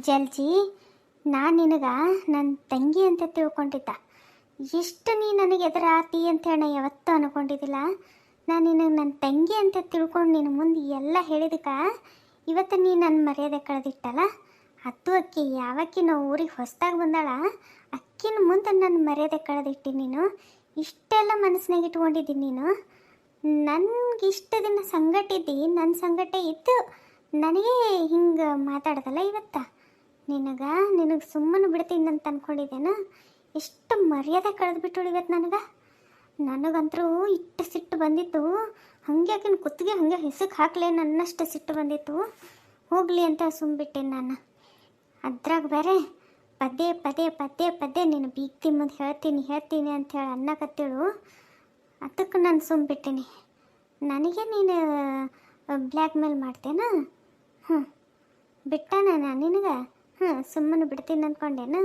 ಜಲ್ಜಿ, ನಾನು ನಿನಗೆ ನನ್ನ ತಂಗಿ ಅಂತ ತಿಳ್ಕೊಂಡಿದ್ದ. ಎಷ್ಟು ನೀ ನನಗೆ ಎದುರಾತಿ ಅಂತ ಹೇಳಿ ಯಾವತ್ತೂ ಅನ್ಕೊಂಡಿದ್ದಿಲ್ಲ. ನಾನು ನಿನಗೆ ನನ್ನ ತಂಗಿ ಅಂತ ತಿಳ್ಕೊಂಡು ನಿನ್ನ ಮುಂದೆ ಎಲ್ಲ ಹೇಳಿದಕ್ಕೆ ಇವತ್ತು ನೀ ನನ್ನ ಮರ್ಯಾದೆ ಕಳೆದಿಟ್ಟಲ್ಲ. ಅದು ಅಕ್ಕಿ ಯಾವಕ್ಕಿ ನಾವು ಊರಿಗೆ ಹೊಸ್ದಾಗಿ ಬಂದಾಳ, ಅಕ್ಕಿನ ಮುಂದೆ ನನ್ನ ಮರ್ಯಾದೆ ಕಳೆದಿಟ್ಟಿ ನೀನು. ಇಷ್ಟೆಲ್ಲ ಮನಸ್ಸಿನಾಗ ಇಟ್ಕೊಂಡಿದ್ದೀನಿ ನೀನು. ನನಗೆ ಇಷ್ಟು ದಿನ ಸಂಗಟಿದ್ದಿ, ನನ್ನ ಸಂಗಟ ಇದ್ದು ನನಗೆ ಹಿಂಗೆ ಮಾತಾಡ್ದಲ್ಲ ಇವತ್ತ. ನಿನಗೆ ಸುಮ್ಮನೆ ಬಿಡ್ತೀನಿ ಅಂತ ಅಂದ್ಕೊಂಡಿದ್ದೇನ. ಎಷ್ಟು ಮರ್ಯಾದೆ ಕಳೆದ್ಬಿಟ್ಟಳು ಇವತ್ತು ನನಗಂತರೂ ಇಟ್ಟು ಸಿಟ್ಟು ಬಂದಿತ್ತು. ಹಾಗೆ ಆಕಿನ ಕುತ್ತಿಗೆ ಹಾಗೆ ಹೆಸಕ್ಕೆ ಹಾಕ್ಲೆ ನನ್ನಷ್ಟು ಸಿಟ್ಟು ಬಂದಿತ್ತು. ಹೋಗಲಿ ಅಂತ ಸುಮ್ಬಿಟ್ಟೆ ನಾನು. ಅದ್ರಾಗ ಬೇರೆ ಪದೇ ಪದೇ ಪದೇ ಪದೇ ನೀನು ಬೀಗ್ತಿ ಮುಂದೆ ಹೇಳ್ತೀನಿ ಅಂಥೇಳಿ ಅನ್ನಕತ್ತೇಳು. ಅದಕ್ಕೆ ನಾನು ಸುಮ್ಬಿಟ್ಟೀನಿ. ನನಗೆ ನೀನು ಬ್ಲ್ಯಾಕ್ ಮೇಲ್ ಮಾಡ್ತೇನಾ? ಬಿಟ್ಟಾನ ನಾನು ನಿನಗೆ? ಸುಮ್ಮನೆ ಬಿಡ್ತೀನಿ ಅಂದ್ಕೊಂಡೇನು?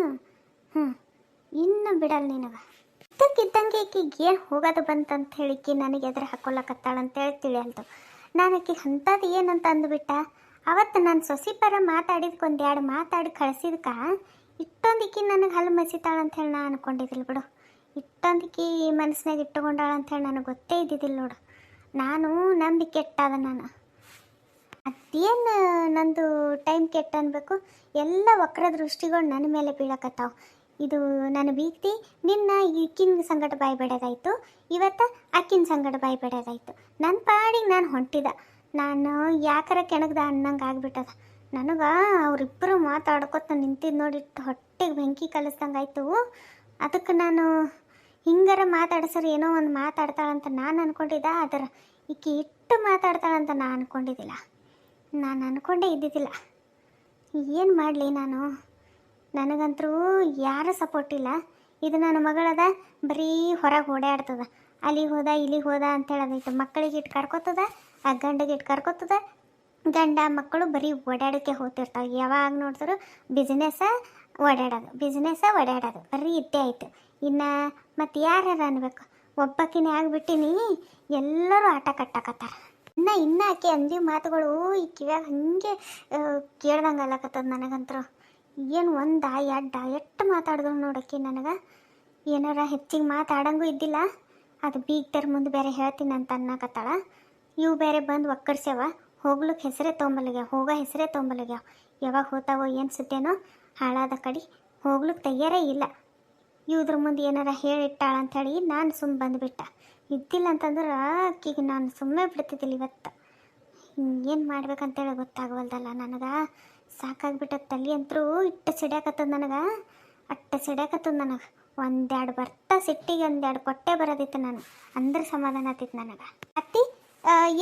ಇನ್ನು ಬಿಡಲ್ಲ ನಿನಗೆ. ಇದ್ದಕ್ಕಿದ್ದಂಗೆ ಈಕಿಗೆ ಏನು ಹೋಗೋದು ಬಂತಂತ ಹೇಳಿಕಿ ನನಗೆ ಎದುರು ಹಾಕ್ಕೊಳಕತ್ತಾಳಂತೇಳಿ ತಿಳಿಯಲ್ತು. ನಾನು ಆಕಿಗೆ ಅಂಥದ್ದು ಏನಂತ ಅಂದುಬಿಟ್ಟ. ಅವತ್ತು ನಾನು ಸೊಸಿ ಪರ ಮಾತಾಡಿದ್ಕೆ ಒಂದೆರಡು ಮಾತಾಡಿ ಕಳಿಸಿದ್ಕ ಇಟ್ಟೊಂದಿಕ್ಕಿ ನನಗೆ ಹಲ್ಲು ಮಸಿತಾಳಂಥೇಳಿ ನಾನು ಅನ್ಕೊಂಡಿದ್ದಿಲ್ಲ ಬಿಡು. ಇಟ್ಟೊಂದಿಕ್ಕಿ ಮನಸ್ಸಿನಾಗ ಇಟ್ಟುಕೊಂಡಾಳ ಅಂಥೇಳಿ ನನಗೆ ಗೊತ್ತೇ ಇದ್ದಿದ್ದಿಲ್ಲ ನೋಡು. ನಾನು ನಂಬಿ ಕೆಟ್ಟಾದ ನಾನು. ಅದೇನು ನಂದು ಟೈಮ್ ಕೆಟ್ಟ ಅನ್ಬೇಕು. ಎಲ್ಲ ವಕ್ರ ದೃಷ್ಟಿಗಳು ನನ್ನ ಮೇಲೆ ಬೀಳಕತ್ತಾವ. ಇದು ನನ್ನ ಬೀಗ್ತಿ ನಿನ್ನ ಈಕಿನ ಸಂಗಡ ಬಾಯಿ ಬಿಡೋದಾಯ್ತು, ಇವತ್ತು ಅಕ್ಕಿನ ಸಂಗಡ ಬಾಯಿ ಬಿಡೋದಾಯ್ತು. ನನ್ನ ಪಾಡಿಗೆ ನಾನು ಹೊಂಟಿದ. ನಾನು ಯಾಕರ ಕೆಣಗ್ದ ಅನ್ನಂಗೆ ಆಗ್ಬಿಟ್ಟದ ನನಗೆ. ಅವರಿಬ್ಬರು ಮಾತಾಡ್ಕೊತ ನಿಂತಿದ್ದು ನೋಡಿಟ್ಟು ಹೊಟ್ಟೆಗೆ ಬೆಂಕಿ ಕಲಿಸ್ದಂಗೆ ಆಯಿತು. ಅದಕ್ಕೆ ನಾನು ಹಿಂಗಾರ ಮಾತಾಡ್ಸರು ಏನೋ ಒಂದು ಮಾತಾಡ್ತಾಳಂತ ನಾನು ಅಂದ್ಕೊಂಡಿದ್ದೆ. ಅದರ ಈಕೆ ಇಟ್ಟು ಮಾತಾಡ್ತಾಳಂತ ನಾನು ಅಂದ್ಕೊಂಡಿದ್ದಿಲ್ಲ. ನಾನು ಅಂದ್ಕೊಂಡೇ ಇದ್ದಿದ್ದಿಲ್ಲ. ಏನು ಮಾಡಲಿ ನಾನು? ನನಗಂತರೂ ಯಾರೂ ಸಪೋರ್ಟ್ ಇಲ್ಲ. ಇದು ನನ್ನ ಮಗಳದ ಬರೀ ಹೊರಗೆ ಓಡಾಡ್ತದ. ಅಲ್ಲಿಗೆ ಹೋದ ಇಲ್ಲಿಗೆ ಹೋದ ಅಂತೇಳೋದೈತೆ. ಮಕ್ಕಳಿಗೆ ಇಟ್ಟು ಕರ್ಕೊತದ, ಆ ಗಂಡಿಗೆ ಇಟ್ಟು ಕರ್ಕೊತದ. ಗಂಡ ಮಕ್ಕಳು ಬರೀ ಓಡಾಡೋಕ್ಕೆ ಹೋಗ್ತಿರ್ತಾವೆ. ಯಾವಾಗ ನೋಡ್ತಾರೋ ಬಿಸ್ನೆಸ್ಸ ಓಡಾಡೋದು ಬರೀ ಇದ್ದೇ ಆಯಿತು. ಇನ್ನು ಮತ್ತು ಯಾರು ಅನ್ಬೇಕು? ಒಬ್ಬಾಕಿನೇ ಆಗಿಬಿಟ್ಟಿನಿ. ಎಲ್ಲರೂ ಆಟ ಕಟ್ಟಾಕತ್ತಾರ. ಇನ್ನು ಆಕೆ ಅಂದಿ ಮಾತುಗಳು ಈ ಕಿವ್ಯಾಗ ಹಾಗೆ ಕೇಳ್ದಂಗೆ ಅಲ್ಲಕತ್ತದ ನನಗಂತರೂ. ಏನು ಒಂದ ಎಡ್ಡ ಎಷ್ಟು ಮಾತಾಡಿದ್ರು ನೋಡೋಕ್ಕೆ ನನಗೆ. ಏನಾರ ಹೆಚ್ಚಿಗೆ ಮಾತಾಡಂಗೂ ಇದ್ದಿಲ್ಲ. ಅದು ಬೀಗ್ತರ ಮುಂದೆ ಬೇರೆ ಹೇಳ್ತೀನಿ ಅಂತ ಅನ್ನಕತ್ತಾಳ. ಇವು ಬೇರೆ ಬಂದು ಒಕ್ಕರ್ಸ್ಯಾವ. ಹೋಗ್ಲಿಕ್ಕೆ ಹೆಸರೇ ತೊಂಬಲಿಗ್ಯಾವ, ಹೋಗೋ ಹೆಸರೇ ತೊಂಬಲಿಗ್ಯಾವ. ಯಾವಾಗ ಹೋತಾವೋ ಏನು ಸುತ್ತೇನೋ ಹಾಳಾದ ಕಡೆ ಹೋಗ್ಲಿಕ್ಕೆ ತಯಾರೇ ಇಲ್ಲ. ಇವ್ದ್ರ ಮುಂದೆ ಏನಾರ ಹೇಳಿಟ್ಟಾಳ ಅಂಥೇಳಿ ನಾನು ಸುಮ್ಮ ಬಂದುಬಿಟ್ಟ. ಇದ್ದಿಲ್ಲ ಅಂತಂದ್ರೆ ಆಕಿಗೆ ನಾನು ಸುಮ್ಮನೆ ಬಿಡ್ತಿದ್ದಿಲ್ಲ ಇವತ್ತು. ಏನು ಮಾಡ್ಬೇಕಂತೇಳಿ ಗೊತ್ತಾಗವಲ್ದಲ್ಲ ನನಗೆ. ಸಾಕಾಗ್ಬಿಟ್ಟದ. ತಲೆ ಅಂತರೂ ಇಟ್ಟು ಸಿಡ್ಯಾಕತ್ತದ ನನಗೆ. ಅಟ್ಟು ಸಿಡ್ಯಾಕತ್ತದ ನನಗೆ. ಒಂದೆರಡು ಬರ್ತಾ ಸಿಟ್ಟಿಗೆ ಒಂದೆರಡು ಕೊಟ್ಟೆ ಬರೋದಿತ್ತು ನಾನು. ಅಂದ್ರೆ ಸಮಾಧಾನ ಆತಿತ್ತು ನನಗೆ. ಅತ್ತಿ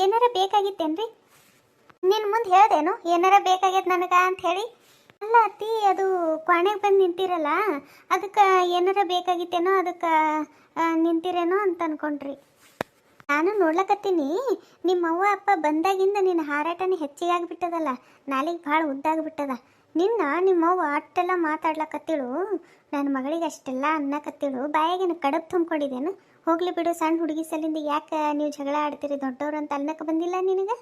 ಏನಾರ ಬೇಕಾಗಿತ್ತೇನ್ರಿ? ನಿನ್ನ ಮುಂದೆ ಹೇಳ್ದೇನು ಏನಾರ ಬೇಕಾಗೈತೆ ನನಗೆ ಅಂತ ಹೇಳಿ? ಅಲ್ಲ ಅತ್ತಿ, ಅದು ಕ್ವಾಣೆಗೆ ಬಂದು ನಿಂತಿರಲ್ಲ, ಅದಕ್ಕೆ ಏನಾರ ಬೇಕಾಗಿತ್ತೇನೋ ಅದಕ್ಕೆ ನಿಂತಿರೇನೋ ಅಂತ ಅಂದ್ಕೊಂಡ್ರಿ. ನಾನು ನೋಡ್ಲಕತ್ತೀನಿ ನಿಮ್ಮ ಅವ್ವ ಅಪ್ಪ ಬಂದಾಗಿಂದ ನಿನ್ನ ಹಾರಾಟನೇ ಹೆಚ್ಚಿಗೆ ಆಗಿಬಿಟ್ಟದಲ್ಲ. ನಾಲಿಗೆ ಭಾಳ ಉದ್ದಾಗ್ಬಿಟ್ಟದ. ನಿಮ್ಮವ್ವ ಅಷ್ಟೆಲ್ಲ ಮಾತಾಡ್ಲಕತ್ತಿಳು, ನನ್ನ ಮಗಳಿಗೆ ಅಷ್ಟೆಲ್ಲ ಅನ್ನಕತ್ತಿಳು. ಬಾಯಾಗೇನು ಕಡಬ್ ತುಂಬ್ಕೊಂಡಿದ್ದೇನು? ಹೋಗ್ಲಿ ಬಿಡು, ಸಣ್ಣ ಹುಡುಗಿ ಸಲಿಂದ ಯಾಕೆ ನೀವು ಜಗಳ ಆಡ್ತೀರಿ ದೊಡ್ಡವ್ರು ಅಂತ ಅನ್ನಕ್ಕೆ ಬಂದಿಲ್ಲ ನಿನಗೆ?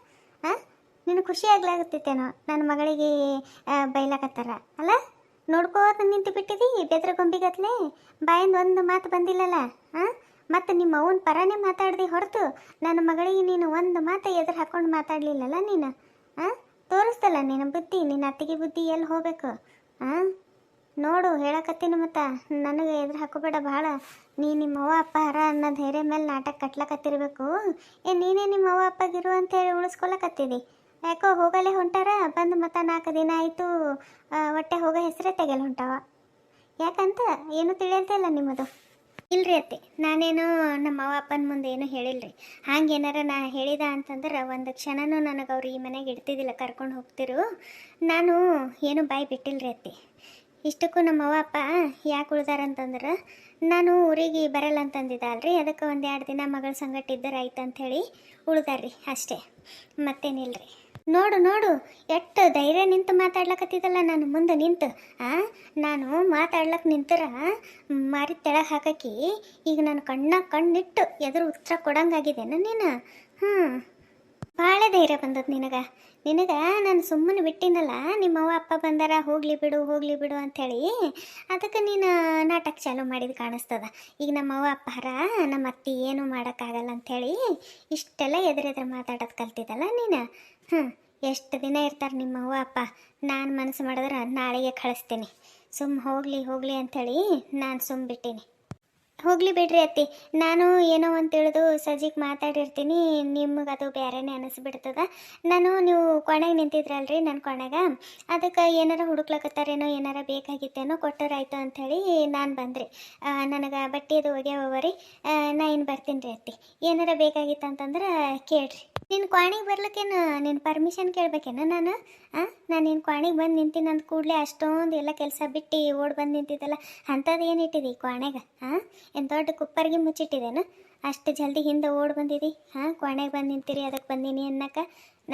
ನಿನಗೆ ಖುಷಿ ಆಗ್ಲಾಗತ್ತೇನೋ ನನ್ನ ಮಗಳಿಗೆ ಬೈಲಕತ್ತಾರ ಅಲ್ಲ? ನೋಡ್ಕೋತ ನಿಂತು ಬಿಟ್ಟಿದಿ ಬೆದ್ರ ಗೊಂಬಿಗತ್ಲೆ. ಬಾಯಿಂದ ಒಂದು ಮಾತು ಬಂದಿಲ್ಲಲ್ಲ. ಮತ್ತು ನಿಮ್ಮ ಅವನ ಪರನೇ ಮಾತಾಡ್ದೆ ಹೊರತು ನನ್ನ ಮಗಳಿಗೆ ನೀನು ಒಂದು ಮಾತು ಎದುರು ಹಾಕ್ಕೊಂಡು ಮಾತಾಡಲಿಲ್ಲಲ್ಲ ನೀನು. ತೋರಿಸ್ತಲ್ಲ ನಿನ್ನ ಬುದ್ಧಿ, ನಿನ್ನ ಅತ್ತಿಗೆ ಬುದ್ಧಿ ಎಲ್ಲಿ ಹೋಗ್ಬೇಕು? ನೋಡು ಹೇಳಕತ್ತೀನಿ. ಮತ್ತು ನನಗೆ ಎದುರು ಹಾಕೋಬೇಡ ಭಾಳ. ನಿಮ್ಮ ಅವ್ವ ಅಪ್ಪ ಹರ ಅನ್ನೋ ಧೈರ್ಯ ಮೇಲೆ ನಾಟಕ ಕಟ್ಲಕತ್ತಿರ್ಬೇಕು. ನೀನೇ ನಿಮ್ಮ ಅವ್ವ ಅಪ್ಪಗಿರು ಅಂತೇಳಿ ಉಳಿಸ್ಕೊಳಕತ್ತಿದಿ. ಯಾಕೋ ಹೋಗಲೇ ಹೊಂಟಾರ ಬಂದು ಮತ್ತು 4 ದಿನ ಆಯಿತು. ಹೊಟ್ಟೆ ಹೋಗೋ ಹೆಸರೇ ತೆಗೆಲ್ಲ ಹೊಂಟಾವ. ಯಾಕಂತ ಏನು ತಿಳಿಯಲ್ತಿಲ್ಲ ನಿಮ್ಮದು. ಇಲ್ರಿ ಅತ್ತೆ, ನಾನೇನು ನಮ್ಮ ಅವ್ವ ಅಪ್ಪನ ಮುಂದೆ ಏನೂ ಹೇಳಿಲ್ರಿ. ಹಾಗೇನಾರ ನಾ ಹೇಳಿದ ಅಂತಂದ್ರೆ ಒಂದು ಕ್ಷಣನೂ ನನಗೆ ಅವ್ರು ಈ ಮನೆಗೆ ಇಡ್ತಿದ್ದಿಲ್ಲ, ಕರ್ಕೊಂಡು ಹೋಗ್ತಿರು. ನಾನು ಏನು ಬಾಯಿ ಬಿಟ್ಟಿಲ್ರಿ ಅತ್ತೆ. ಇಷ್ಟಕ್ಕೂ ನಮ್ಮ ಅವ್ವ ಅಪ್ಪ ಯಾಕೆ ಉಳ್ದಾರಂತಂದ್ರೆ ನಾನು ಊರಿಗೆ ಬರಲ್ಲ ಅಂತಂದಿದ್ದ ಅಲ್ರಿ, ಅದಕ್ಕೆ 1-2 ದಿನ ಮಗಳ ಸಂಗಟ ಇದ್ದರೆ ಆಯ್ತು ಅಂಥೇಳಿ ಉಳ್ದಾರ್ರಿ ಅಷ್ಟೇ, ಮತ್ತೇನಿಲ್ರಿ. ನೋಡು ಎಷ್ಟು ಧೈರ್ಯ ನಿಂತು ಮಾತಾಡ್ಲಕತ್ತಿದ್ದಲ್ಲ ನಾನು ಮುಂದೆ ನಿಂತು. ನಾನು ಮಾತಾಡ್ಲಕ್ಕೆ ನಿಂತರ ಮಾರಿ ತೆಳಗೆ ಹಾಕಿ ಈಗ ನಾನು ಕಣ್ಣಿಟ್ಟು ಎದುರು ಉತ್ತರ ಕೊಡಂಗಾಗಿದ್ದೇನ ನೀನು? ಭಾಳ ಧೈರ್ಯ ಬಂದದ್ದು ನಿನಗೆ. ನಿನಗೆ ನಾನು ಸುಮ್ಮನೆ ಬಿಟ್ಟಿನಲ್ಲ, ನಿಮ್ಮವ್ವ ಅಪ್ಪ ಬಂದಾರ ಹೋಗಲಿ ಬಿಡು ಅಂಥೇಳಿ, ಅದಕ್ಕೆ ನೀನು ನಾಟಕ ಚಾಲೂ ಮಾಡಿದ್ದು ಕಾಣಿಸ್ತದ. ಈಗ ನಮ್ಮವ್ವ ಅಪ್ಪರ ನಮ್ಮ ಅತ್ತಿ ಏನು ಮಾಡೋಕ್ಕಾಗಲ್ಲ ಅಂಥೇಳಿ ಇಷ್ಟೆಲ್ಲ ಎದುರೆದುರು ಮಾತಾಡೋದು ಕಲ್ತಿದ್ದಲ್ಲ ನೀನು. ಎಷ್ಟು ದಿನ ಇರ್ತಾರೆ ನಿಮ್ಮವ್ವ ಅಪ್ಪ. ನಾನು ಮನಸ್ಸು ಮಾಡಿದ್ರೆ ನಾಳೆಗೆ ಕಳಿಸ್ತೀನಿ. ಹೋಗಲಿ ಅಂಥೇಳಿ ನಾನು ಬಿಟ್ಟೀನಿ. ಹೋಗಲಿ ಬಿಡ್ರಿ ಅತ್ತಿ, ನಾನು ಏನೋ ಅಂತ ತಿಳಿದು ಸಜ್ಜಿಗೆ ಮಾತಾಡಿರ್ತೀನಿ, ನಿಮಗೆ ಅದು ಬೇರೆನೇ ಅನಿಸ್ಬಿಡ್ತದ. ನೀವು ಕೊನೆಗೆ ನಿಂತಿದ್ರಲ್ರಿ ನನ್ನ ಕೊನೆಗೆ, ಅದಕ್ಕೆ ಏನಾರ ಹುಡುಕ್ಲಕತ್ತಾರೇನೋ, ಏನಾರ ಬೇಕಾಗಿತ್ತೇನೋ ಕೊಟ್ಟರಾಯ್ತು ಅಂಥೇಳಿ ನಾನು ಬಂದ್ರಿ. ನನಗೆ ಬಟ್ಟೆದು ಒಗ್ಯಾವರಿ, ನಾ ಇನ್ನು ಬರ್ತೀನಿ ರೀ ಅತ್ತಿ. ಏನಾರ ಬೇಕಾಗಿತ್ತು ಅಂತಂದ್ರೆ ಕೇಳ್ರಿ. ನಿನ್ನ ಕ್ವಾಣಿಗೆ ಬರ್ಲಿಕ್ಕೇನು ನಿನ್ನ ಪರ್ಮಿಷನ್ ಕೇಳ್ಬೇಕೇನು ನಾನು? ನಾನು ನಿನ್ನ ಕ್ವಾಣಿಗೆ ಬಂದು ನಿಂತೀನಿ ಅಂದ ಕೂಡಲೇ ಅಷ್ಟೊಂದು ಎಲ್ಲ ಕೆಲಸ ಬಿಟ್ಟು ಓಡಿ ಬಂದು ನಿಂತಿದ್ದಲ್ಲ, ಅಂಥದ್ದು ಏನು ಇಟ್ಟಿದಿ ಕ್ವಾಣೆಗೆ? ಏನು ದೊಡ್ಡ ಕುಪ್ಪರ್ಗೆ ಮುಚ್ಚಿಟ್ಟಿದ್ದೇನು? ಅಷ್ಟು ಜಲ್ದಿ ಹಿಂದೆ ಓಡಿ ಬಂದಿದ್ದಿ. ಕ್ವಾಣೆಗೆ ಬಂದು ನಿಂತಿರಿ ಅದಕ್ಕೆ ಬಂದೀನಿ ಅನ್ನಕ್ಕೆ.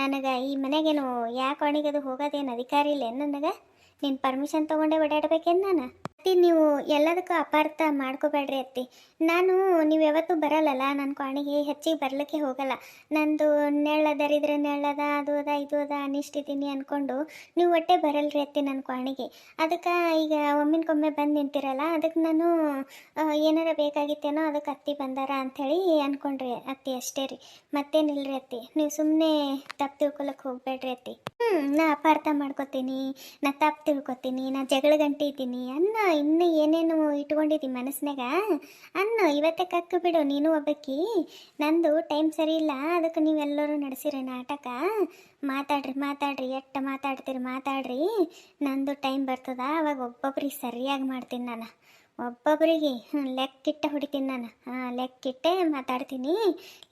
ನನಗೆ ಈ ಮನೆಗೇನು ಯಾಕೆ ಕ್ವಾಣಿಗೆ ಅದು ಹೋಗೋದೇನು ಅಧಿಕಾರ ಇಲ್ಲ ನನಗೆ? ನಿನ್ನ ಪರ್ಮಿಷನ್ ತೊಗೊಂಡೆ ಓಡಾಡ್ಬೇಕೇನು ನಾನು? ಅತ್ತಿ, ನೀವು ಎಲ್ಲದಕ್ಕೂ ಅಪಾರ್ಥ ಮಾಡ್ಕೋಬೇಡ್ರಿ ಅತ್ತಿ. ನೀವು ಯಾವತ್ತೂ ಬರಲ್ಲಲ್ಲ ನನ್ನ ಕ್ವಾಣಿಗೆ, ಹೆಚ್ಚಿಗೆ ಬರ್ಲಿಕ್ಕೆ ಹೋಗಲ್ಲ. ನಂದು ನೆಳ್ಳದರಿದ್ರೆ ನೆಳ್ಳದ, ಅದು ಅದ ಇದು ಅದ ಅನಿಷ್ಟಿದ್ದೀನಿ ಅಂದ್ಕೊಂಡು ನೀವು ಒಟ್ಟೆ ಬರಲ್ರಿ ಅತ್ತಿ ನನ್ನ ಕ್ವಾಣಿಗೆ. ಅದಕ್ಕೆ ಈಗ ಒಮ್ಮಿನಕೊಮ್ಮೆ ಬಂದು ನಿಂತಿರಲ್ಲ, ಅದಕ್ಕೆ ನಾನು ಏನಾರ ಬೇಕಾಗಿತ್ತೇನೋ ಅದಕ್ಕೆ ಅತ್ತಿ ಬಂದಾರ ಅಂಥೇಳಿ ಅಂದ್ಕೊಂಡ್ರಿ ಅತ್ತಿ, ಅಷ್ಟೇ ರೀ, ಮತ್ತೇನಿಲ್ರಿ ಅತ್ತಿ. ನೀವು ಸುಮ್ಮನೆ ತಪ್ಪು ತಿಳ್ಕೊಳಕ್ಕೆ ಹೋಗ್ಬೇಡ್ರಿ ಅತ್ತಿ. ನಾ ಅಪಾರ್ಥ ಮಾಡ್ಕೋತೀನಿ, ನಾ ತಪ್ಪು ತಿಳ್ಕೊತೀನಿ, ನಾ ಜಗಳ ಗಂಟೆ ಇದ್ದೀನಿ ಇನ್ನೂ ಏನೇನು ಇಟ್ಕೊಂಡಿದ್ದಿ ಮನಸ್ಸಿನಾಗ ಇವತ್ತೇ ಕಕ್ಕು ಬಿಡು. ನೀನು ಒಬ್ಬಾಕಿ, ನಂದು ಟೈಮ್ ಸರಿ ಇಲ್ಲ, ಅದಕ್ಕೆ ನೀವೆಲ್ಲರೂ ನಡೆಸಿರಿ ನಾಟಕ. ಮಾತಾಡ್ರಿ ಎಷ್ಟು ಮಾತಾಡ್ರಿ. ನಂದು ಟೈಮ್ ಬರ್ತದ, ಅವಾಗ ಒಬ್ಬೊಬ್ರಿಗೆ ಸರಿಯಾಗಿ ಮಾಡ್ತೀನಿ ನಾನು. ಒಬ್ಬೊಬ್ಬರಿಗೆ ಲೆಕ್ಕಿಟ್ಟ ಹೊಡಿತೀನಿ ನಾನು. ಲೆಕ್ಕಿಟ್ಟೆ ಮಾತಾಡ್ತೀನಿ,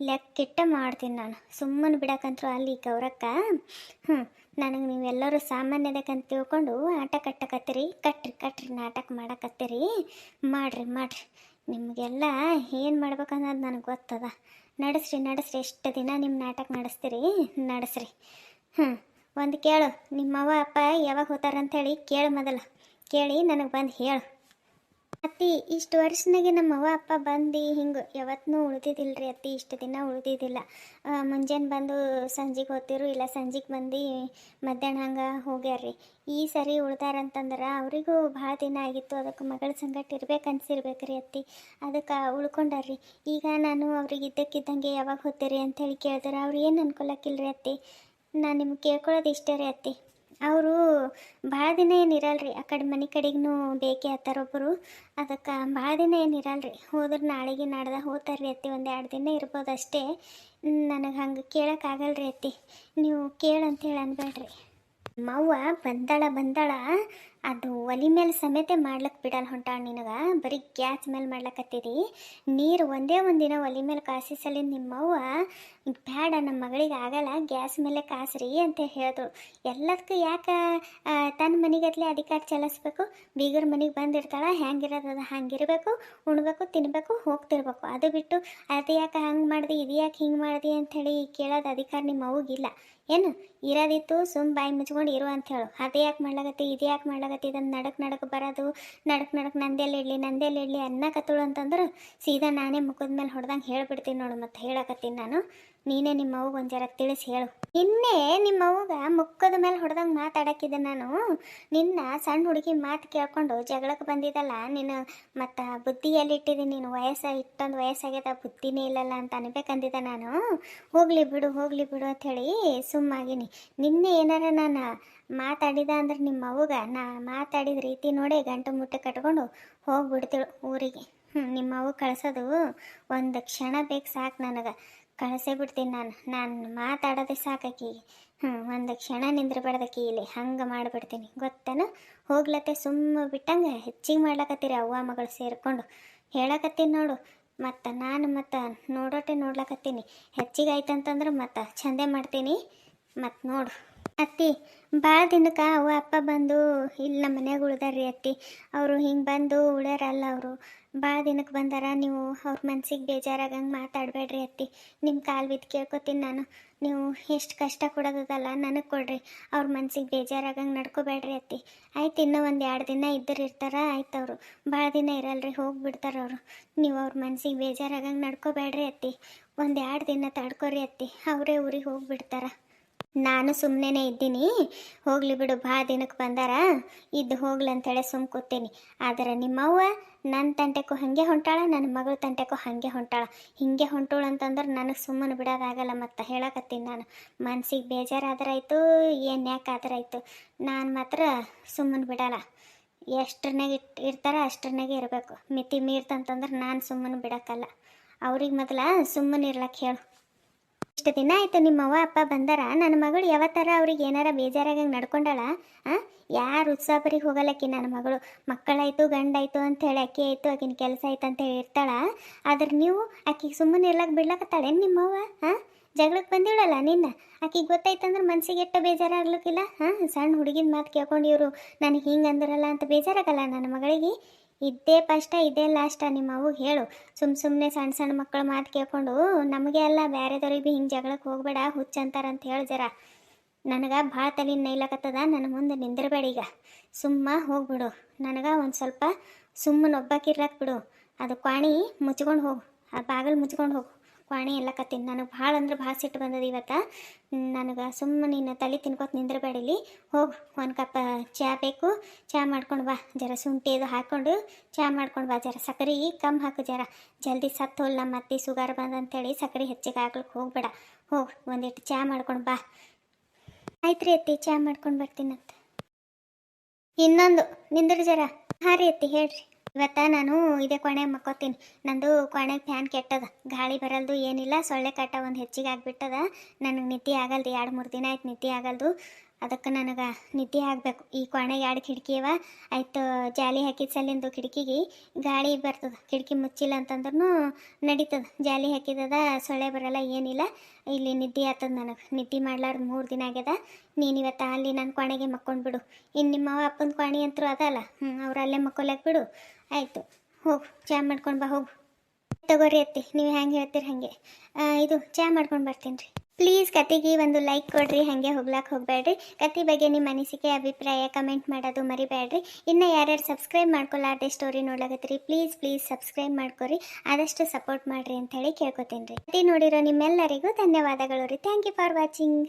ಲೆಕ್ಕಿಟ್ಟ ಮಾಡ್ತೀನಿ ನಾನು. ಸುಮ್ಮನೆ ಬಿಡಕ್ಕಂತರೂ ಅಲ್ಲಿ ಗೌರಕ್ಕ. ನನಗೆ ನೀವೆಲ್ಲರೂ ಸಾಮಾನ್ಯದಕ್ಕಂತ ತಿಳ್ಕೊಂಡು ಆಟ ಕಟ್ಟಕತ್ತೀರಿ. ಕಟ್ರಿ ನಾಟಕ ಮಾಡಕತ್ತೀರಿ. ಮಾಡ್ರಿ ನಿಮಗೆಲ್ಲ ಏನು ಮಾಡ್ಬೇಕನ್ನೋದು ನನಗೆ ಗೊತ್ತದ. ನಡೆಸ್ರಿ ಎಷ್ಟು ದಿನ ನಿಮ್ಮ ನಾಟಕ ನಡೆಸ್ರಿ. ಒಂದು ಕೇಳು, ನಿಮ್ಮವ್ವ ಅಪ್ಪ ಯಾವಾಗ ಹೋತಾರಂಥೇಳಿ ಕೇಳು. ಮೊದಲು ಕೇಳಿ ನನಗೆ ಬಂದು ಹೇಳು. ಅತ್ತಿ, ಇಷ್ಟು ವರ್ಷನಾಗೆ ನಮ್ಮ ಅವ್ವ ಅಪ್ಪ ಬಂದು ಹಿಂಗೆ ಯಾವತ್ತೂ ಉಳಿದಿದ್ದಿಲ್ಲ ಅತ್ತಿ. ಇಷ್ಟು ದಿನ ಉಳಿದಿದ್ದಿಲ್ಲ. ಮುಂಜಾನೆ ಬಂದು ಸಂಜೆಗೆ ಹೋಗ್ತಿರು, ಇಲ್ಲ ಸಂಜೆಗೆ ಬಂದು ಮಧ್ಯಾಹ್ನ ಹಂಗೆ ಹೋಗ್ಯಾರ್ರಿ. ಈ ಸರಿ ಉಳ್ದಾರಂತಂದ್ರೆ ಅವರಿಗೂ ಭಾಳ ದಿನ ಆಗಿತ್ತು, ಅದಕ್ಕೆ ಮಗಳ ಸಂಗಟ ಇರ್ಬೇಕನ್ಸಿರ್ಬೇಕ್ರಿ ಅತ್ತಿ, ಅದಕ್ಕೆ ಉಳ್ಕೊಂಡಾರ್ರಿ. ಈಗ ನಾನು ಅವ್ರಿಗೆ ಇದ್ದಕ್ಕಿದ್ದಂಗೆ ಯಾವಾಗ ಹೋಗ್ತೀರಿ ಅಂಥೇಳಿ ಕೇಳಿದ್ರೆ ಅವ್ರು ಏನು ಅನ್ಕೊಳಕ್ಕಿಲ್ರಿ ಅತ್ತಿ. ನಾನು ನಿಮ್ಗೆ ಕೇಳ್ಕೊಳ್ಳೋದು ಇಷ್ಟೇ ರೀ ಅತ್ತಿ. ಅವರು ಭಾಳ ದಿನ ಏನು ಇರಲ್ರಿ, ಆ ಕಡೆ ಮನೆ ಕಡೆಗೂ ಬೇಕೇ ಆತಾರೊಬ್ಬರು. ಅದಕ್ಕೆ ಭಾಳ ದಿನ ಏನು ಇರಲ್ರಿ, ಹೋದ್ರೆ ನಾಳೆಗೆ ನಾಡ್ದ ಹೋಗ್ತಾರ್ರಿ ಅತ್ತಿ. 1-2 ದಿನ ಇರ್ಬೋದು ಅಷ್ಟೇ. ನನಗೆ ಹಂಗೆ ಕೇಳೋಕ್ಕಾಗಲ್ರಿ ಅತ್ತಿ, ನೀವು ಕೇಳಂತೇಳಿ ಅನ್ಬೇಡ್ರಿ. ಮವ್ವ ಬಂದಾಳ ಅದು ಒಲಿ ಮೇಲೆ ಸಮೇತ ಮಾಡ್ಲಿಕ್ಕೆ ಬಿಡಲ್ಲ ಹೊಂಟಾಳ. ನಿನಗೆ ಬರೀ ಗ್ಯಾಸ್ ಮೇಲೆ ಮಾಡ್ಲಕತ್ತಿದಿ. ನೀರು ಒಂದೇ ಒಂದಿನ ಒಲಿ ಮೇಲೆ ಕಾಸಿಸಲಿ ನಿಮ್ಮವ್ವ ಬೇಡ, ನಮ್ಮ ಮಗಳಿಗೆ ಆಗಲ್ಲ, ಗ್ಯಾಸ್ ಮೇಲೆ ಕಾಸ್ರಿ ಅಂತ ಹೇಳಿದ್ರು. ಎಲ್ಲದಕ್ಕೂ ಯಾಕೆ ತನ್ನ ಮನೆಗತ್ಲೆ ಅಧಿಕಾರ ಚಲಿಸ್ಬೇಕು? ಬೀಗರ ಮನೆಗೆ ಬಂದಿರ್ತಾಳೆ, ಹ್ಯಾಂಗಿರೋದು ಹಂಗಿರಬೇಕು, ಉಣ್ಬೇಕು, ತಿನ್ಬೇಕು, ಹೋಗ್ತಿರ್ಬೇಕು. ಅದು ಬಿಟ್ಟು ಅದು ಯಾಕೆ ಹಂಗೆ ಮಾಡ್ದು, ಇದು ಯಾಕೆ ಹಿಂಗೆ ಮಾಡ್ದು ಅಂಥೇಳಿ ಕೇಳೋದು ಅಧಿಕಾರ ನಿಮ್ಮ ಅವ್ಗಿಲ್ಲ ಏನು? ಇರೋದಿತ್ತು ಬಾಯಿ ಮುಚ್ಕೊಂಡು ಇರು ಅಂತ ಹೇಳು. ಅದೇ ಯಾಕೆ ಮಾಡ್ಲಾಗತ್ತಿ, ಇದು ಯಾಕೆ ಮಾಡ್ಲಾಗತ್ತಿ, ಇದನ್ನು ನಡಕ್ ಬರೋದು, ನಡಕ್ ನಂದೆಲ್ಲಿ ಇಡ್ಲಿ ಅನ್ನಕತ್ತಳು ಅಂತಂದ್ರೆ ಸೀದಾ ನಾನೇ ಮುಖದ ಮೇಲೆ ಹೊಡೆದಂಗೆ ಹೇಳ್ಬಿಡ್ತೀನಿ ನೋಡು. ಮತ್ತೆ ಹೇಳಕತ್ತೀನಿ ನಾನು, ನೀನೇ ನಿಮ್ಮ ಅವ್ಗೆ ಒಂದು ಜರ ತಿಳಿಸಿ ಹೇಳು. ನಿನ್ನೆ ನಿಮ್ಮ ಅವ್ಗ ಮುಖದ ಮೇಲೆ ಹೊಡೆದಂಗೆ ಮಾತಾಡಕ್ಕಿದ್ದೆ ನಾನು. ನಿನ್ನ ಸಣ್ಣ ಹುಡುಗಿ ಮಾತು ಕೇಳ್ಕೊಂಡು ಜಗಳಕ್ಕೆ ಬಂದಿದ್ದಲ್ಲ ನೀನು. ಮತ್ತು ಬುದ್ಧಿ ಎಲ್ಲಿಟ್ಟಿದ್ದೀನಿ ನೀನು? ಇಷ್ಟೊಂದು ವಯಸ್ಸಾಗ್ಯದ, ಬುದ್ಧಿನೇ ಇಲ್ಲಲ್ಲ ಅಂತ ಅನ್ಬೇಕಂದಿದ್ದೆ ನಾನು. ಹೋಗಲಿ ಬಿಡು ಅಂಥೇಳಿ ಸುಮ್ಮಾಗಿನಿ. ನಿನ್ನೆ ಏನಾರ ನಾನು ಮಾತಾಡಿದ ಅಂದ್ರೆ ನಿಮ್ಮ ಅವ್ಗ ನಾ ಮಾತಾಡಿದ ರೀತಿ ನೋಡಿ ಗಂಟು ಮುಟ್ಟೆ ಕಟ್ಕೊಂಡು ಹೋಗ್ಬಿಡ್ತಿಳು ಊರಿಗೆ. ನಿಮ್ಮ ಅವ್ಗ ಕಳ್ಸೋದು ಒಂದು ಕ್ಷಣ ಬೇಕು, ಸಾಕು ನನಗೆ. ಕಳಿಸೇ ಬಿಡ್ತೀನಿ ನಾನು ಮಾತಾಡೋದೇ ಸಾಕಾಕಿಗೆ. ಒಂದು ಕ್ಷಣ ನಿಂದ್ರಬಾರ್ದಕ್ಕಿ ಇಲ್ಲಿ, ಹಂಗೆ ಮಾಡಿಬಿಡ್ತೀನಿ ಗೊತ್ತೇನು? ಹೋಗ್ಲತ್ತೆ ಸುಮ್ಮ ಬಿಟ್ಟಂಗೆ ಹೆಚ್ಚಿಗೆ ಮಾಡ್ಲಕತ್ತೀರಿ ಅವ್ವ ಮಗಳು ಸೇರಿಕೊಂಡು. ಹೇಳಕತ್ತೀನಿ ನೋಡು. ಮತ್ತು ನಾನು ನೋಡ್ಲಕತ್ತೀನಿ. ಹೆಚ್ಚಿಗೆ ಆಯ್ತಂತಂದ್ರೆ ಮತ್ತು ಚಂದೆ ಮಾಡ್ತೀನಿ. ಮತ್ತು ನೋಡು ಅತ್ತಿ, ಭಾಳ ದಿನಕ್ಕೆ ಅವ್ವ ಅಪ್ಪ ಬಂದು ಇಲ್ಲಿ ನಮ್ಮ ಮನ್ಯಾಗ ಉಳ್ದಾರ್ರಿ ಅತ್ತಿ. ಅವರು ಹಿಂಗೆ ಬಂದು ಉಳ್ಯಾರಲ್ಲ, ಅವರು ಭಾಳ ದಿನಕ್ಕೆ ಬಂದಾರ. ನೀವು ಅವ್ರ ಮನ್ಸಿಗೆ ಬೇಜಾರಾಗಂಗೆ ಮಾತಾಡಬೇಡ್ರಿ ಅತ್ತಿ. ನಿಮ್ಮ ಕಾಲು ಬಿದ್ದು ಕೇಳ್ಕೊತೀನಿ ನಾನು. ನೀವು ಎಷ್ಟು ಕಷ್ಟ ಕೊಡೋದಲ್ಲ ನನಗೆ ಕೊಡ್ರಿ. ಅವ್ರ ಮನ್ಸಿಗೆ ಬೇಜಾರಾಗಂಗೆ ನಡ್ಕೋಬೇಡ್ರಿ ಅತ್ತಿ. ಆಯ್ತು, ಇನ್ನೂ 1-2 ದಿನ ಇರ್ತಾರ, ಆಯ್ತು. ಅವರು ಭಾಳ ದಿನ ಇರಲ್ರಿ, ಹೋಗ್ಬಿಡ್ತಾರೆ ಅವರು. ನೀವು ಅವ್ರ ಮನ್ಸಿಗೆ ಬೇಜಾರಾಗಂಗೆ ನಡ್ಕೋಬೇಡ್ರಿ ಅತ್ತಿ. 1-2 ದಿನ ತಡ್ಕೊರಿ ಅತ್ತಿ, ಅವರೇ ಊರಿಗೆ ಹೋಗ್ಬಿಡ್ತಾರ. ನಾನು ಸುಮ್ಮನೆ ಇದ್ದೀನಿ. ಹೋಗ್ಲಿ ಬಿಡು, ಭಾಳ ದಿನಕ್ಕೆ ಬಂದಾರ, ಇದ್ದು ಹೋಗ್ಲಿ ಅಂತೇಳಿ ಸುಮ್ಮ ಕೂತೀನಿ. ಆದರೆ ನಿಮ್ಮವ್ವ ನನ್ನ ತಂಟೆಗೂ ಹಾಗೆ ಹೊಂಟಾಳ, ನನ್ನ ಮಗಳ ತಂಟೆಗೂ ಹಾಗೆ ಹೊಂಟಾಳ. ಹಿಂಗೆ ಹೊಂಟೋಳು ಅಂತಂದ್ರೆ ನನಗೆ ಸುಮ್ಮನೆ ಬಿಡೋದಾಗಲ್ಲ. ಮತ್ತು ಹೇಳಕತ್ತೀನಿ ನಾನು, ಮನ್ಸಿಗೆ ಬೇಜಾರಾದ್ರಾಯ್ತು, ಏನು ಯಾಕಾದ್ರಾಯ್ತು, ನಾನು ಮಾತ್ರ ಸುಮ್ಮನೆ ಬಿಡಲ್ಲ. ಎಷ್ಟರನಾಗ ಇರ್ತಾರ ಅಷ್ಟರನಾಗೆ ಇರಬೇಕು. ಮಿತಿ ಮೀರ್ತಂತಂದ್ರೆ ನಾನು ಸುಮ್ಮನೆ ಬಿಡೋಕ್ಕಲ್ಲ. ಅವ್ರಿಗೆ ಮೊದಲ ಸುಮ್ಮನೆ ಇರ್ಲಕ್ಕೆ ಹೇಳು. ಇಷ್ಟು ದಿನ ಆಯ್ತು ನಿಮ್ಮವ್ವ ಅಪ್ಪ ಬಂದಾರ, ನನ್ನ ಮಗಳು ಯಾವತ್ತಾರ ಅವ್ರಿಗೆ ಏನಾರ ಬೇಜಾರಾಗಂಗೆ ನಡ್ಕೊಂಡಾಳ? ಯಾರು ಉತ್ಸಾಹಪರಿಗೆ ಹೋಗಲ್ಲಕ್ಕಿ ನನ್ನ ಮಗಳು. ಮಕ್ಕಳಾಯ್ತು ಗಂಡಾಯ್ತು ಅಂತೇಳಿ ಅಕ್ಕಿ ಆಯಿತು, ಆಕಿನ ಕೆಲಸ ಆಯ್ತು ಅಂತೇಳಿ ಇರ್ತಾಳ. ಆದ್ರೆ ನೀವು ಆಕಿಗೆ ಸುಮ್ಮನೆ ಇರ್ಲಕ್ಕೆ ಬಿಡ್ಲಕತ್ತಾಳೇನು ನಿಮ್ಮವ್ವ? ಜಗಳಕ್ಕೆ ಬಂದಿಳಲ್ಲ ನಿನ್ನ, ಆಕಿಗೆ ಗೊತ್ತಾಯ್ತಂದ್ರೆ ಮನ್ಸಿಗೆ ಎಷ್ಟು ಬೇಜಾರಾಗ್ಲಿಕ್ಕಿಲ್ಲ? ಸಣ್ಣ ಹುಡುಗಿನ ಮಾತು ಕೇಳ್ಕೊಂಡು ಇವರು ನನಗೆ ಹಿಂಗೆ ಅಂದ್ರಲ್ಲ ಅಂತ ಬೇಜಾರಾಗಲ್ಲ ನನ್ನ ಮಗಳಿಗೆ? ಇದ್ದೇ ಫಸ್ಟ ಇದೇ ಲಾಸ್ಟ ನಿಮ್ಮ ಅವ್ಗೆ ಹೇಳು. ಸುಮ್ಮನೆ ಸಣ್ಣ ಸಣ್ಣ ಮಕ್ಕಳ ಮಾತು ಕೇಳ್ಕೊಂಡು ನಮಗೆ ಅಲ್ಲ ಬೇರೆದವ್ರಿಗೆ ಭೀ ಹಿಂಗೆ ಜಗಳಕ್ಕೆ ಹೋಗಬೇಡ, ಹುಚ್ಚಂತಾರಂತ ಹೇಳಿ ಜರ. ನನಗೆ ಭಾಳ ತಲೆ ನೈಲಕತ್ತದ, ನನ್ನ ಮುಂದೆ ನಿಂದಿರಬೇಡ ಈಗ. ಸುಮ್ಮ ಹೋಗ್ಬಿಡು. ನನಗೆ ಒಂದು ಸ್ವಲ್ಪ ಸುಮ್ಮನೆ ಒಬ್ಬಾಕಿರ್ಲಕ್ಕೆ ಬಿಡು. ಅದು ಕ್ವಾಣಿ ಮುಚ್ಕೊಂಡು ಹೋಗು, ಆ ಬಾಗಿಲು ಮುಚ್ಕೊಂಡು ಹೋಗು. ಕ್ವಾಣಿ ಎಲ್ಲ ಕತ್ತೀನಿ. ನನಗೆ ಭಾಳ ಅಂದ್ರೆ ಭಾಳ ಸಿಟ್ಟು ಬಂದದ ಇವತ್ತು. ನನಗೆ ಸುಮ್ಮನೆ ನೀನು ತಲೆ ತಿನ್ಕೋತ ನಿಂದಿರಬೇಡಿಲ್ಲಿ. ಹೋಗು, ಒಂದು ಕಪ್ ಚಹಾ ಬೇಕು, ಚಹಾ ಮಾಡ್ಕೊಂಡು ಬಾ. ಜರ ಶುಂಠಿ ಇದು ಹಾಕ್ಕೊಂಡು ಚಹಾ ಮಾಡ್ಕೊಂಡು ಬಾ. ಜರ ಸಕ್ಕರೆ ಕಮ್ಮಿ ಹಾಕು, ಜರ ಜಲ್ದಿ ಸತ್ತು ಹೋಲ್ಲ. ಮತ್ತೆ ಸುಗರ್ ಬಂದಂತೇಳಿ ಸಕ್ಕರೆ ಹೆಚ್ಚಿಗೆ ಹಾಕ್ಲಿಕ್ಕೆ ಹೋಗ್ಬೇಡ. ಹೋಗು, ಒಂದಿಟ್ಟು ಚಹಾ ಮಾಡ್ಕೊಂಡು ಬಾ. ಆಯ್ತು ರೀ ಅತ್ತಿ, ಚಹಾ ಮಾಡ್ಕೊಂಡು ಬರ್ತೀನಂತ. ಇನ್ನೊಂದು ನಿಂದ್ರಿ ಜರ. ಹಾಂ ರೀ ಅತ್ತಿ, ಹೇಳ್ರಿ. ನಾನು ಇದೇ ಕೊನೆಗೆ ಮಕ್ಕೋತೀನಿ. ನಂದು ಕೊನೆಗೆ ಫ್ಯಾನ್ ಕೆಟ್ಟದ, ಗಾಳಿ ಬರಲ್ದು ಏನಿಲ್ಲ. ಸೊಳ್ಳೆ ಕಾಟ ಒಂದು ಹೆಚ್ಚಿಗೆ ಆಗಿಬಿಟ್ಟದ. ನನಗೆ ನಿದ್ದೆ ಆಗಲ್ದು, 2-3 ದಿನ ಆಯ್ತು ನಿದ್ದೆ ಆಗಲ್ದು. ಅದಕ್ಕೆ ನನಗೆ ನಿದ್ದೆ ಆಗಬೇಕು. ಈ ಕೊನೆಗೆ 2 ಕಿಟಕಿ ಅವ, ಆಯ್ತು ಜಾಲಿ ಹಾಕಿದ ಸಲಿಂದು ಕಿಟಕಿಗೆ ಗಾಳಿ ಬರ್ತದೆ. ಕಿಟಕಿ ಮುಚ್ಚಿಲ್ಲ ಅಂತಂದ್ರೂ ನಡೀತದೆ. ಜಾಲಿ ಹಾಕಿದದ, ಸೊಳ್ಳೆ ಬರಲ್ಲ ಏನಿಲ್ಲ. ಇಲ್ಲಿ ನಿದ್ದೆ ಆಗ್ತದೆ ನನಗೆ. ನಿದ್ದೆ ಮಾಡ್ಲಾರ್ದು 3 ದಿನ ಆಗ್ಯದ. ನೀನು ಇವತ್ತು ಅಲ್ಲಿ ನನ್ನ ಕೊನೆಗೆ ಮಕ್ಕೊಂಡು ಬಿಡು. ಇನ್ನು ನಿಮ್ಮವ ಅಪ್ಪನ ಕೊನೆ ಅಂತರೂ ಅದಲ್ಲ, ಅವ್ರು ಅಲ್ಲೇ ಮಕ್ಕೊಲಕ್ಕೆ ಬಿಡು. ಆಯಿತು, ಹೋಗು, ಚಹಾ ಮಾಡ್ಕೊಂಡು ಬಾ. ಹೋಗು ತಗೋರಿ ಅತ್ತಿ, ನೀವು ಹೆಂಗೆ ಹೇಳ್ತೀರಿ ಹಾಗೆ. ಇದು ಚಹಾ ಮಾಡ್ಕೊಂಡು ಬರ್ತೀನಿ ರೀ. ಪ್ಲೀಸ್ ಕತೆಗೆ ಒಂದು ಲೈಕ್ ಕೊಡ್ರಿ, ಹಾಗೆ ಹೋಗ್ಲಾಕ್ಕೆ ಹೋಗಬೇಡ್ರಿ. ಕತೆ ಬಗ್ಗೆ ನಿಮ್ಮ ಅನಿಸಿಕೆ ಅಭಿಪ್ರಾಯ ಕಮೆಂಟ್ ಮಾಡೋದು ಮರಿಬೇಡ್ರಿ. ಇನ್ನು ಯಾರ್ಯಾರು ಸಬ್ಸ್ಕ್ರೈಬ್ ಮಾಡ್ಕೊಳ್ಳಾರ್ದೆ ಸ್ಟೋರಿ ನೋಡ್ಲಾಕತ್ತೀರಿ, ಪ್ಲೀಸ್ ಸಬ್ಸ್ಕ್ರೈಬ್ ಮಾಡ್ಕೊರಿ. ಆದಷ್ಟು ಸಪೋರ್ಟ್ ಮಾಡಿರಿ ಅಂತ ಹೇಳಿ ಕೇಳ್ಕೊತೀನಿ ರೀ. ಕತೆ ನೋಡಿರೋ ನಿಮ್ಮೆಲ್ಲರಿಗೂ ಧನ್ಯವಾದಗಳು ರೀ. Thank you for watching.